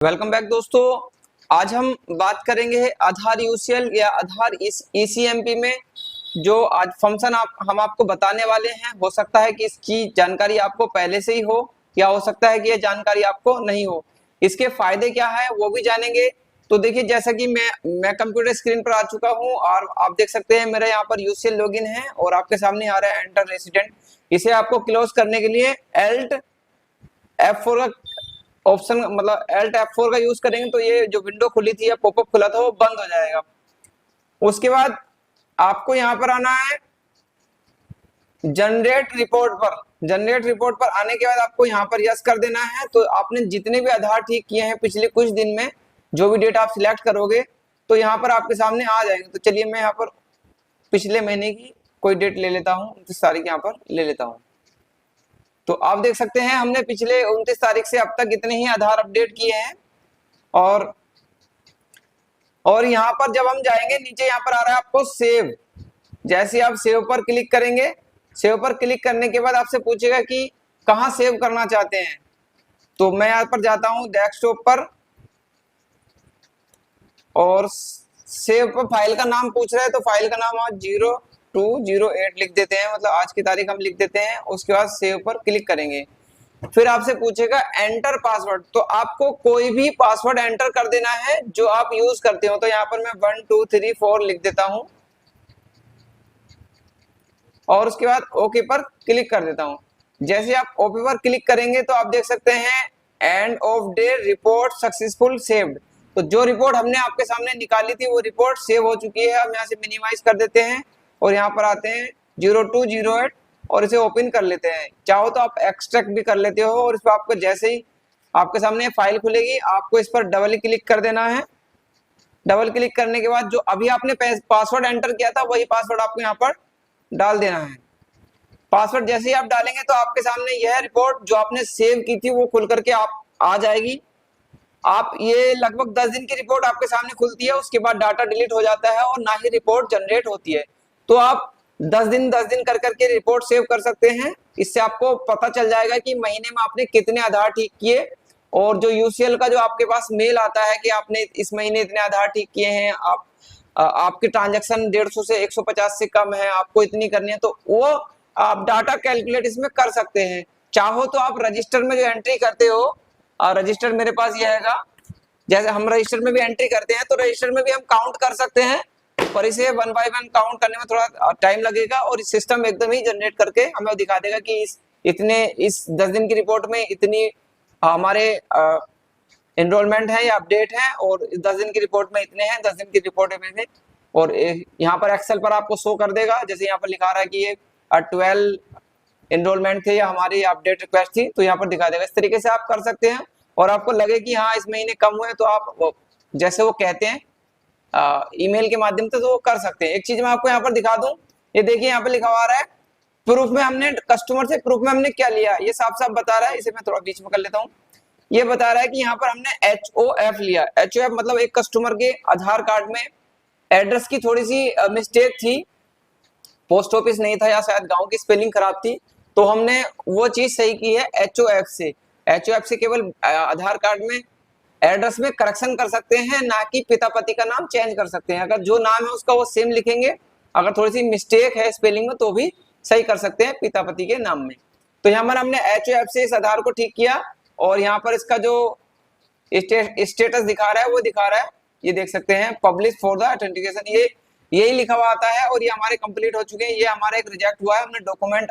Welcome back दोस्तों। आज हम बात करेंगे आधार यूसीएल या आधार ईसीएमपी में जो आज फंक्शन हम आपको बताने वाले हैं। हो सकता है कि इसकी जानकारी आपको पहले से ही हो या हो सकता है कि ये जानकारी आपको नहीं हो। इसके फायदे क्या है वो भी जानेंगे। तो देखिए, जैसा कि मैं कंप्यूटर स्क्रीन पर आ चुका हूं और आप देख सकते हैं मेरा यहाँ पर यूसीएल लॉगिन है और आपके सामने आ रहा है एंटर रेसिडेंट। इसे आपको क्लोज करने के लिए Alt F4 का ऑप्शन मतलब Alt F4 का यूज करेंगे तो ये जो विंडो खुली थी या पॉपअप खुला था वो बंद हो जाएगा। उसके बाद आपको यहाँ पर आना है जनरेट रिपोर्ट पर। जनरेट रिपोर्ट पर आने के बाद आपको यहाँ पर यस कर देना है। तो आपने जितने भी आधार ठीक किए हैं पिछले कुछ दिन में, जो भी डेट आप सिलेक्ट करोगे तो यहाँ पर आपके सामने आ जाएंगे। तो चलिए मैं यहाँ पर पिछले महीने की कोई डेट ले लेता हूँ, 29 तारीख यहाँ पर ले लेता हूँ। तो आप देख सकते हैं हमने पिछले 29 तारीख से अब तक इतने ही आधार अपडेट किए हैं। और यहाँ पर जब हम जाएंगे नीचे यहाँ पर आ रहा है आपको सेव। जैसे आप सेव पर क्लिक करेंगे, सेव पर क्लिक करने के बाद आपसे पूछेगा कि कहाँ सेव करना चाहते हैं। तो मैं यहाँ पर जाता हूँ डेस्कटॉप पर और सेव पर फाइल का नाम पूछ रहा है। तो फाइल का नाम आज 0208 लिख देते हैं, मतलब आज की तारीख हम लिख देते हैं। उसके बाद सेव पर क्लिक करेंगे। फिर आपसे पूछेगा एंटर पासवर्ड। तो आपको कोई भी पासवर्ड एंटर कर देना है जो आप यूज करते हो। तो यहाँ पर मैं 1 2 3 4 लिख देता हूं और उसके बाद ओके पर क्लिक कर देता हूं। जैसे आप ओके पर क्लिक करेंगे तो आप देख सकते हैं end of day report successful saved. तो जो रिपोर्ट हमने आपके सामने निकाली थी वो रिपोर्ट सेव हो चुकी है। हम यहाँ से मिनिमाइज कर देते हैं और यहाँ पर आते हैं 0208 और इसे ओपन कर लेते हैं। चाहो तो आप एक्सट्रैक्ट भी कर लेते हो और इस पर आपको जैसे ही आपके सामने फाइल खुलेगी आपको इस पर डबल क्लिक कर देना है। डबल क्लिक करने के बाद जो अभी आपने पासवर्ड एंटर किया था वही पासवर्ड आपको यहाँ पर डाल देना है। पासवर्ड जैसे ही आप डालेंगे तो आपके सामने यह रिपोर्ट जो आपने सेव की थी वो खुल करके आप आ जाएगी। आप ये लगभग 10 दिन की रिपोर्ट आपके सामने खुलती है, उसके बाद डाटा डिलीट हो जाता है और ना ही रिपोर्ट जनरेट होती है। तो आप 10 दिन कर करके रिपोर्ट सेव कर सकते हैं। इससे आपको पता चल जाएगा कि महीने में आपने कितने आधार ठीक किए। और जो यूसीएल का जो आपके पास मेल आता है कि आपने इस महीने इतने आधार ठीक किए हैं, आपके ट्रांजैक्शन 150 से 150 से कम है, आपको इतनी करनी है, तो वो आप डाटा कैलकुलेट इसमें कर सकते हैं। चाहो तो आप रजिस्टर में जो एंट्री करते हो, रजिस्टर मेरे पास ये हैगा, जैसे हम रजिस्टर में भी एंट्री करते हैं तो रजिस्टर में भी हम काउंट कर सकते हैं, पर इसे 1 बाय 1 काउंट करने में थोड़ा टाइम लगेगा और इस सिस्टम एकदम ही जनरेट करके हमें दिखा देगा कि इस 10 दिन की रिपोर्ट में इतनी हमारे एनरोलमेंट है या अपडेट है और 10 दिन की रिपोर्ट में इतने हैं, 10 दिन की रिपोर्ट में से। और यहाँ पर एक्सेल पर आपको शो कर देगा, जैसे यहाँ पर लिखा रहा है कि ये 12 एनरोलमेंट थे या हमारी अपडेट रिक्वेस्ट थी, तो यहाँ पर दिखा देगा। इस तरीके से आप कर सकते हैं। और आपको लगे कि हाँ इस महीने कम हुए तो आप जैसे वो कहते हैं ईमेल के माध्यम से तो कर सकते हैं। एक चीज मैं आपको यहाँ पर दिखा दूं, ये देखिए यहाँ पर लिखा हुआ है प्रूफ में हमने कस्टमर से प्रूफ में हमने क्या लिया, ये साफ साफ बता रहा है। इसे मैं थोड़ा बीच में कर लेता हूँ। ये बता रहा है कि यहाँ पर हमने HOF लिया। HOF मतलब एक कस्टमर के आधार कार्ड में एड्रेस की थोड़ी सी मिस्टेक थी, पोस्ट ऑफिस नहीं था या शायद गांव की स्पेलिंग खराब थी, तो हमने वो चीज सही की है HOF से। HOF से केवल आधार कार्ड में एड्रेस में करेक्शन कर सकते हैं, ना कि पिता पति का नाम चेंज कर सकते हैं। अगर जो नाम है उसका वो सेम लिखेंगे, अगर थोड़ी सी मिस्टेक है स्पेलिंग में तो भी सही कर सकते हैं पिता पति के नाम में। तो यहाँ पर हमने HOF से इस आधार को ठीक किया और यहाँ पर इसका जो स्टेटस दिखा रहा है वो दिखा रहा है, ये देख सकते हैं पब्लिश फॉर द ऑथेंटिकेशन, ये यही लिखा हुआ आता है और ये हमारे कंप्लीट हो चुके हैं। ये हमारा एक रिजेक्ट हुआ है, हमने डॉक्यूमेंट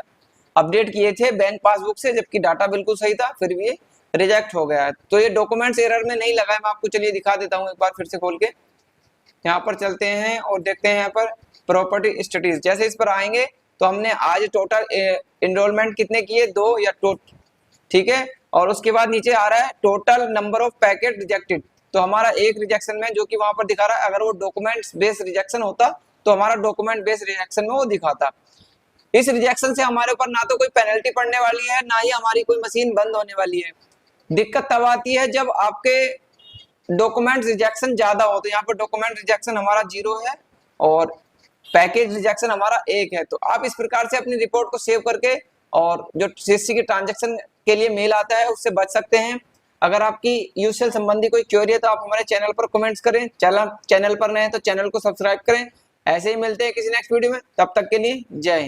अपडेट किए थे बैंक पासबुक से, जबकि डाटा बिल्कुल सही था, फिर भी ये रिजेक्ट हो गया है। तो ये डॉक्यूमेंट्स एरर में नहीं लगा है। मैं आपको चलिए दिखा देता हूँ एक बार फिर से खोल के। यहाँ पर चलते हैं और देखते हैं यहाँ पर प्रॉपर्टी स्टेटस। जैसे इस पर आएंगे तो हमने आज टोटल एनरोलमेंट कितने किए, 2 या ठीक है। और उसके बाद नीचे आ रहा है total number of packet rejected. तो हमारा एक रिजेक्शन में जो कि वहां पर दिखा रहा है, अगर वो डॉक्यूमेंट्स बेस्ड रिजेक्शन होता तो हमारा डॉक्यूमेंट बेस्ड रिजेक्शन में वो दिखाता। इस रिजेक्शन से हमारे ऊपर ना तो कोई पेनल्टी पड़ने वाली है, ना ही हमारी कोई मशीन बंद होने वाली है। दिक्कत तब आती है जब आपके डॉक्यूमेंट रिजेक्शन ज्यादा हो। तो यहाँ पर डॉक्यूमेंट रिजेक्शन हमारा 0 है और पैकेज रिजेक्शन हमारा 1 है। तो आप इस प्रकार से अपनी रिपोर्ट को सेव करके और जो सीएससी के ट्रांजैक्शन के लिए मेल आता है उससे बच सकते हैं। अगर आपकी यूसेल संबंधी कोई क्वेरी है तो आप हमारे चैनल पर कमेंट्स करें। चैनल पर नए हैं तो चैनल को सब्सक्राइब करें। ऐसे ही मिलते हैं किसी नेक्स्ट वीडियो में, तब तक के लिए जय हिंद।